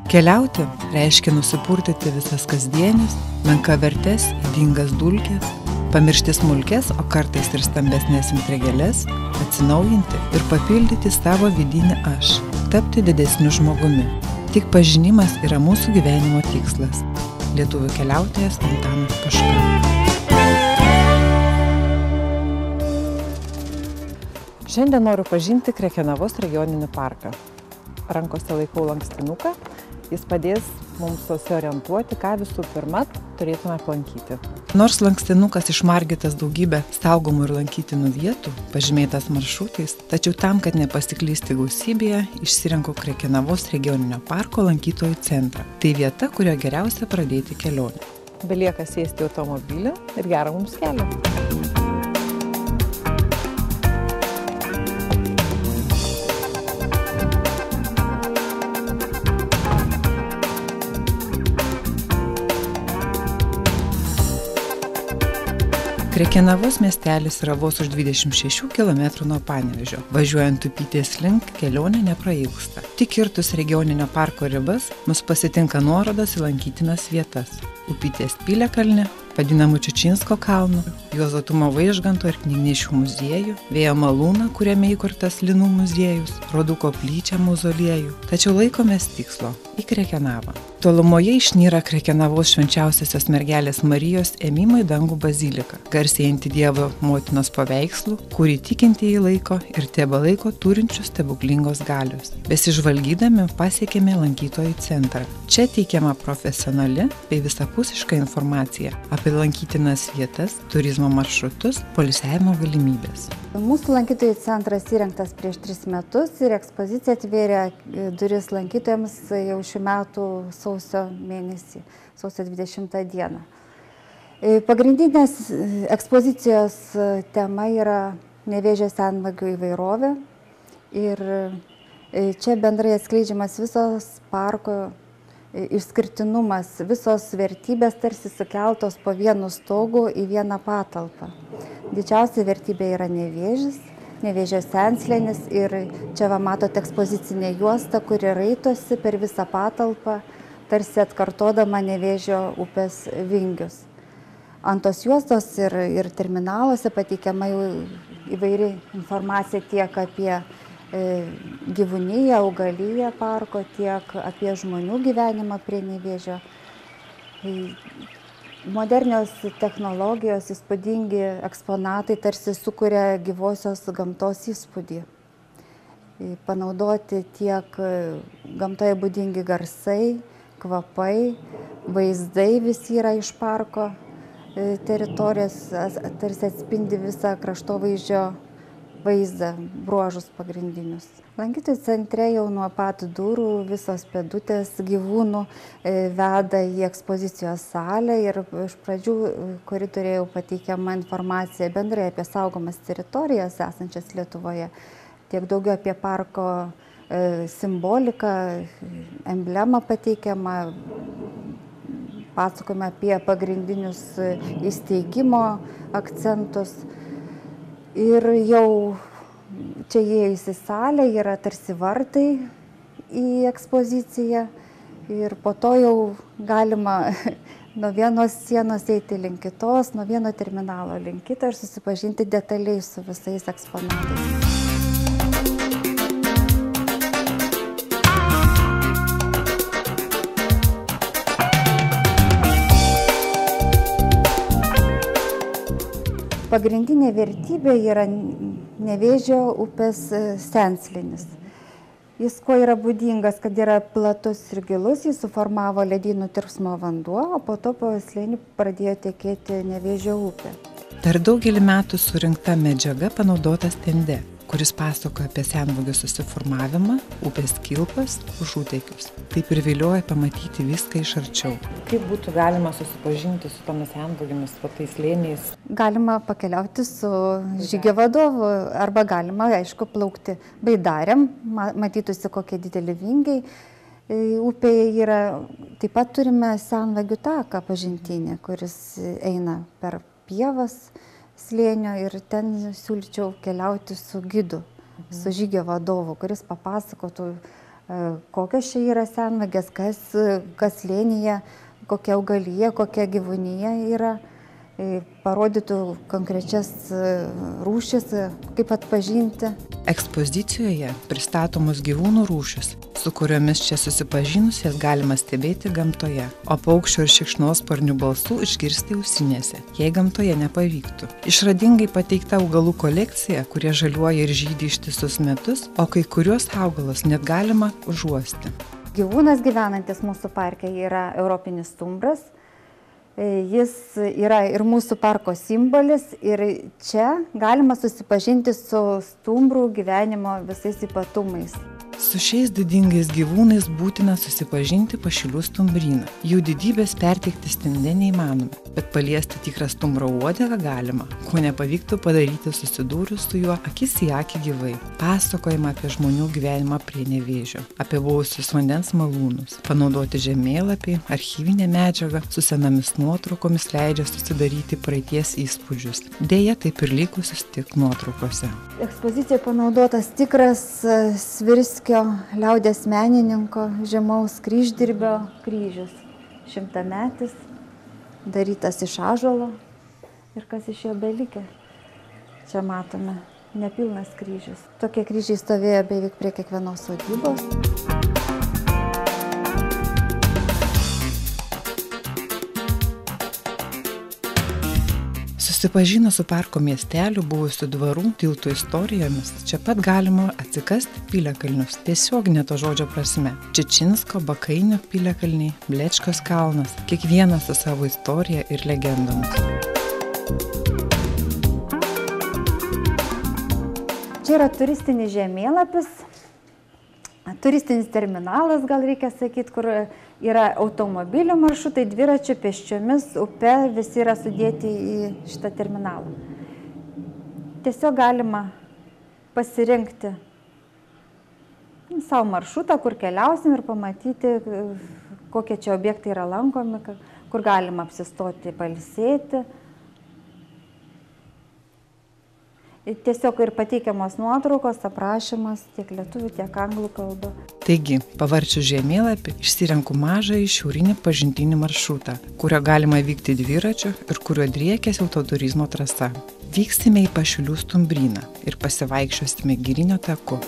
Keliauti reiškia nusipurtyti visas kasdienis, menkavertes, ydingas dulkes, pamiršti smulkes, o kartais ir stambesnės intrigeles, atsinaujinti ir papildyti savo vidinį aš, tapti didesniu žmogumi. Tik pažinimas yra mūsų gyvenimo tikslas. Lietuvių keliautojas Antanas Paška. Šiandien noriu pažinti Krekenavos regioninį parką. Rankose laikau lankstinuką, jis padės mums susiorientuoti, ką visų pirma turėtume aplankyti. Nors lankstinukas išmargytas daugybę saugomų ir lankytinų vietų, pažymėtas maršrutais, tačiau tam, kad nepasiklysti gausybėje, išsirenku Krekenavos regioninio parko lankytojų centrą. Tai vieta, kurioje geriausia pradėti kelionę. Belieka sėsti automobilį ir gerą mums kelią. Krekenavos miestelis yra vos už 26 km nuo Panevėžio. Važiuojant Upytės link, kelionė neprailgsta. Tik kirtus regioninio parko ribas, mus pasitinka nuorodos į lankytinas vietas. Upytės piliakalnį, vadinamų Čičinsko kalnų, Juozo Tumo Vaižganto ir Knygnešių muziejų, Vėjo malūną, kuriame įkurtas Linų muziejus, Rodų koplyčią mauzoliejų. Tačiau laikomės tikslo – į Krekenavą. Tolumoje išnyra Krekenavos švenčiausiosios mergelės Marijos ėmimo į dangų bazilika, garsėjanti Dievo motinos paveikslų, kurį tikintieji laiko ir tebelaiko turinčius stebuklingos galios. Besižvalgydami pasiekėme lankytojų centrą. Čia teikiama profesionali bei visapusiška informacija apie lankytinas vietas, turizmo maršrutus, poilsiavimo galimybės. Mūsų lankytojų centras įrengtas prieš 3 metus ir ekspozicija atvėrė duris lankytojams jau šių metų sausio mėnesį, sausio 20 dieną. Pagrindinės ekspozicijos tema yra Nevėžio senvagių įvairovė ir čia bendrai atskleidžiamas visos parko išskirtinumas, visos vertybės tarsi sukeltos po vienu stogu į vieną patalpą. Didžiausia vertybė yra Nevėžis, Nevėžio senslėnis ir čia va matote ekspozicinę juostą, kuri raitosi per visą patalpą, tarsi atkartodama Nevėžio upės vingius. Ant tos juostos ir terminaluose pateikiama įvairi informacija tiek apie gyvūniją, augaliją parko, tiek apie žmonių gyvenimą prie Nevėžio. Modernios technologijos, įspūdingi eksponatai tarsi sukuria gyvosios gamtos įspūdį. Panaudoti tiek gamtoje būdingi garsai, kvapai, vaizdai visi yra iš parko teritorijos, tarsi atspindi visą kraštovaizdžio vaizdą, bruožus pagrindinius. Lankytojų centre jau nuo pat durų visos pėdutės gyvūnų veda į ekspozicijos salę ir iš pradžių koridoriuje jau pateikiama informacija bendrai apie saugomas teritorijas esančias Lietuvoje, tiek daugiau apie parko simboliką, emblemą pateikiama, pasakojama apie pagrindinius įsteigimo akcentus. Ir jau čia įėjus į salę yra tarsi vartai į ekspoziciją ir po to jau galima nuo vienos sienos eiti link kitos, nuo vieno terminalo link kito ir susipažinti detaliai su visais eksponatais. Pagrindinė vertybė yra Nevėžio upės senslinis. Jis kuo yra būdingas, kad yra platus ir gilus, jis suformavo ledynų tirpsmo vanduo, o po to po slėnį pradėjo tekėti Nevėžio upė. Per daugelį metų surinkta medžiaga panaudota stende, kuris pasakoja apie senvagių susiformavimą, upės kilpas, užutėkius. Taip ir vilioja pamatyti viską iš arčiau. Kaip būtų galima susipažinti su tomis senvagėmis, tais slėniais? Galima pakeliauti su žygio vadovu arba galima, aišku, plaukti baidarėm, matytųsi kokie dideli vingiai. Upėje yra, taip pat turime senvagių taką pažintinį, kuris eina per pievas slėnio ir ten siūlyčiau keliauti su gidu, su žygio vadovu, kuris papasakotų kokios čia yra senvagės, kas slėnyje, kokia augalija, kokia gyvūnija yra, parodytų konkrečias rūšis, kaip atpažinti. Ekspozicijoje pristatomos gyvūnų rūšis, su kuriomis čia susipažinus jas galima stebėti gamtoje, o paukščių ir šikšnosparnių balsų išgirsti ausinėse, jei gamtoje nepavyktų. Išradingai pateikta augalų kolekcija, kurie žaliuoja ir žydi ištisus metus, o kai kuriuos augalus net galima užuosti. Gyvūnas gyvenantis mūsų parke yra europinis stumbras. Jis yra ir mūsų parko simbolis ir čia galima susipažinti su stumbrų gyvenimo visais ypatumais. Su šiais didingais gyvūnais būtina susipažinti Pašilių stumbryną. Jų didybės perteikti stende neįmanoma, bet paliesti tikrą stumbro uodegą galima, ko nepavyktų padaryti susidūrus su juo akis į akį gyvai. Pasakojama apie žmonių gyvenimą prie Nevėžio, apie buvusius vandens malūnus. Panaudoti žemėlapiai, archyvinė medžiaga su senomis nuotraukomis leidžia susidaryti praeities įspūdžius. Deja, taip ir likusius tik nuotraukose. Ekspozicijoje panaudotas tikras Svirskio liaudies menininko žemaus kryždirbio kryžius. 100-metis, darytas iš ąžuolo ir kas iš jo belikė. Čia matome nepilnas kryžius. Tokie kryžiai stovėjo beveik prie kiekvienos sodybos. Susipažinus su parko miesteliu, buvusių dvarų, tiltų istorijomis, čia pat galima atsikasti piliakalnius, tiesioginė to žodžio prasme. Čečinsko, Bakainio piliakalniai, Blečkos kalnas, kiekvienas su savo istorija ir legendomis. Čia yra turistinis žemėlapis, turistinis terminalas, gal reikia sakyti, kur yra automobilių maršrutai, dviračių, pėsčiomis, upe, visi yra sudėti į šitą terminalą. Tiesiog galima pasirinkti savo maršrutą, kur keliausim ir pamatyti, kokie čia objektai yra lankomi, kur galima apsistoti, pailsėti. Tiesiog ir pateikiamos nuotraukos, aprašymas tiek lietuvių, tiek anglų kalba. Taigi, pavarčius žemėlapį, išsirenku mažąjį šiaurinį pažintinį maršrutą, kurio galima vykti dviračiu ir kuriuo driekiasi autoturizmo trasa. Vyksime į Pašilių stumbryną ir pasivaikščiosime Girinio taku.